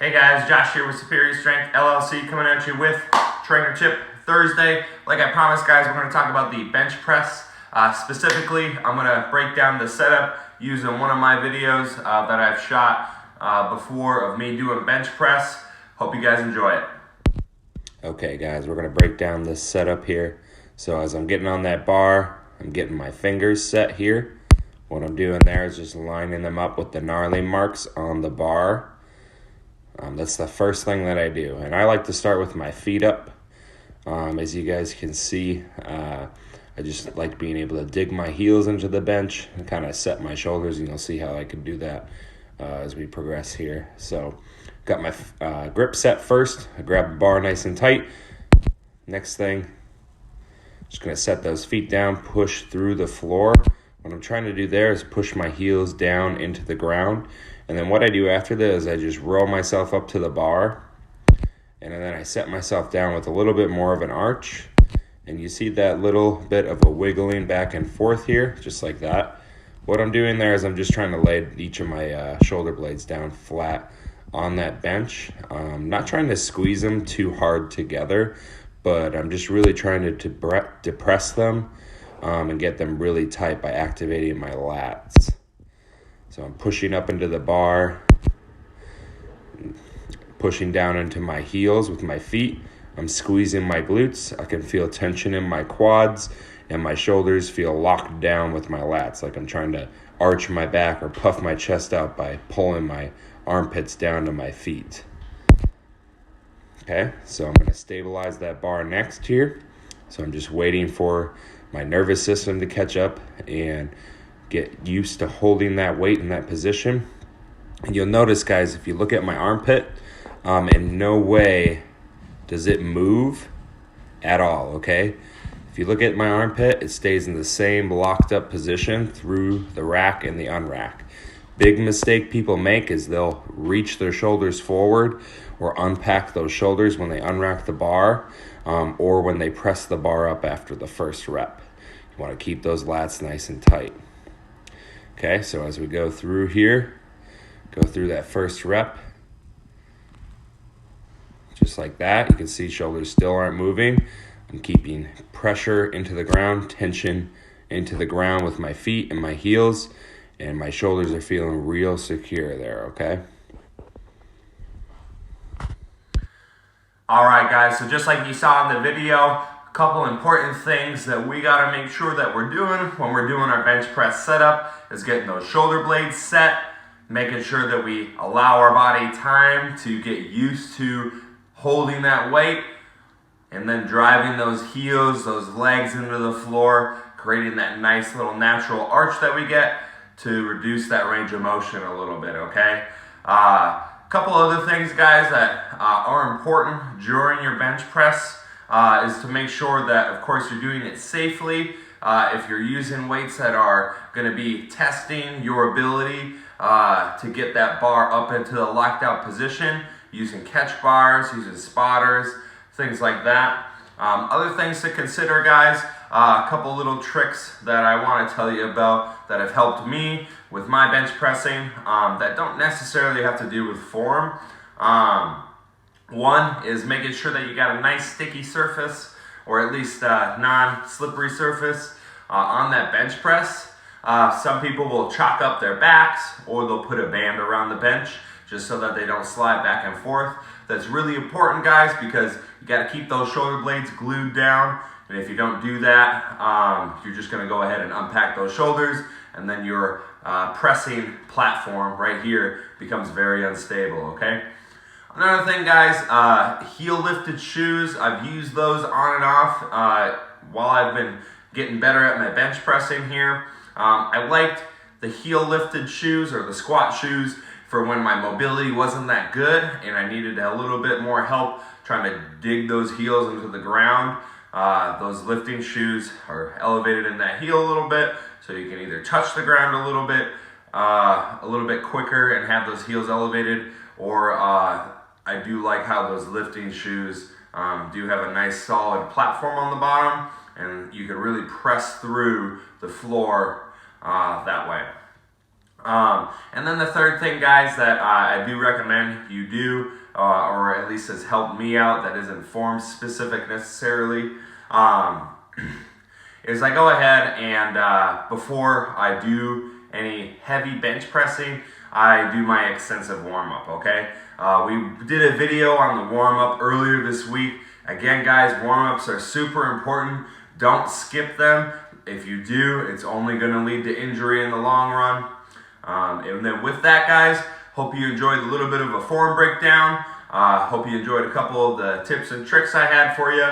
Hey guys, Josh here with Superior Strength LLC coming at you with Trainer Tip Thursday. Like I promised guys, we're going to talk about the bench press. Specifically, I'm going to break down the setup using one of my videos that I've shot before of me doing bench press. Hope you guys enjoy it. Okay guys, we're going to break down this setup here. So as I'm getting on that bar, I'm getting my fingers set here. What I'm doing there is just lining them up with the gnarly marks on the bar. That's the first thing that I do. And I like to start with my feet up. As you guys can see, I just like being able to dig my heels into the bench and kind of set my shoulders, and you'll see how I can do that as we progress here. So got my grip set first. I grab the bar nice and tight. Next thing, just going to set those feet down, push through the floor. What I'm trying to do there is push my heels down into the ground. And then what I do after this is I just roll myself up to the bar. And then I set myself down with a little bit more of an arch. And you see that little bit of a wiggling back and forth here, just like that. What I'm doing there is I'm just trying to lay each of my shoulder blades down flat on that bench. Not trying to squeeze them too hard together, but I'm just really trying to depress them and get them really tight by activating my lats. So I'm pushing up into the bar, pushing down into my heels with my feet. I'm squeezing my glutes. I can feel tension in my quads, and my shoulders feel locked down with my lats, like I'm trying to arch my back or puff my chest out by pulling my armpits down to my feet. Okay, so I'm going to stabilize that bar next here. So I'm just waiting for my nervous system to catch up and get used to holding that weight in that position. And you'll notice, guys, if you look at my armpit, in no way does it move at all, okay? If you look at my armpit, it stays in the same locked up position through the rack and the unrack. Big mistake people make is they'll reach their shoulders forward or unpack those shoulders when they unrack the bar or when they press the bar up after the first rep. You want to keep those lats nice and tight. Okay, so as we go through here, go through that first rep, just like that. You can see shoulders still aren't moving. I'm keeping pressure into the ground, tension into the ground with my feet and my heels, and my shoulders are feeling real secure there, okay? All right guys, so just like you saw in the video, a couple important things that we got to make sure that we're doing when we're doing our bench press setup is getting those shoulder blades set, making sure that we allow our body time to get used to holding that weight, and then driving those heels, those legs into the floor, creating that nice little natural arch that we get to reduce that range of motion a little bit, okay? Couple other things, guys, that are important during your bench press is to make sure that, of course, you're doing it safely. If you're using weights that are going to be testing your ability to get that bar up into the locked out position, using catch bars, using spotters, things like that. Other things to consider, guys, a couple little tricks that I want to tell you about that have helped me with my bench pressing that don't necessarily have to do with form. One is making sure that you got a nice sticky surface, or at least non-slippery surface on that bench press. Some people will chalk up their backs, or they'll put a band around the bench just so that they don't slide back and forth. That's really important, guys, because you got to keep those shoulder blades glued down. And if you don't do that, you're just going to go ahead and unpack those shoulders, and then your pressing platform right here becomes very unstable, okay? Another thing, guys, heel lifted shoes. I've used those on and off while I've been getting better at my bench pressing here. I liked the heel lifted shoes, or the squat shoes, for when my mobility wasn't that good and I needed a little bit more help trying to dig those heels into the ground. Those lifting shoes are elevated in that heel a little bit, so you can either touch the ground a little bit quicker and have those heels elevated, or I do like how those lifting shoes do have a nice solid platform on the bottom, and you can really press through the floor that way. And then the third thing, guys, that I do recommend you do, or at least has helped me out, that isn't form specific necessarily, is I go ahead and before I do any heavy bench pressing, I do my extensive warm up, okay? We did a video on the warm up earlier this week. Again, guys, warm ups are super important. Don't skip them. If you do, it's only going to lead to injury in the long run. And then with that, guys, hope you enjoyed a little bit of a form breakdown. Hope you enjoyed a couple of the tips and tricks I had for you.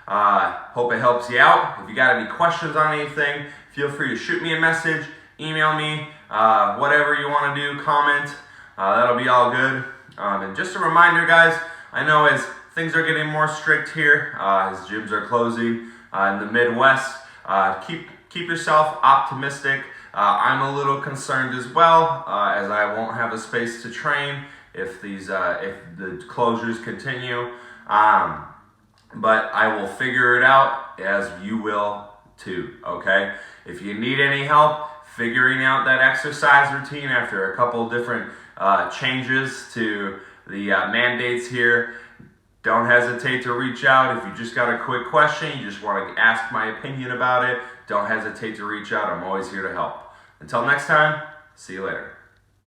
Hope it helps you out. If you got any questions on anything, feel free to shoot me a message, email me, whatever you want to do, comment. That'll be all good. And just a reminder, guys, I know as things are getting more strict here, as gyms are closing in the Midwest, keep yourself optimistic. I'm a little concerned as well, as I won't have a space to train if the closures continue. But I will figure it out, as you will too, okay? If you need any help figuring out that exercise routine after a couple different changes to the mandates here, don't hesitate to reach out. If you just got a quick question, you just want to ask my opinion about it, don't hesitate to reach out. I'm always here to help. Until next time, see you later.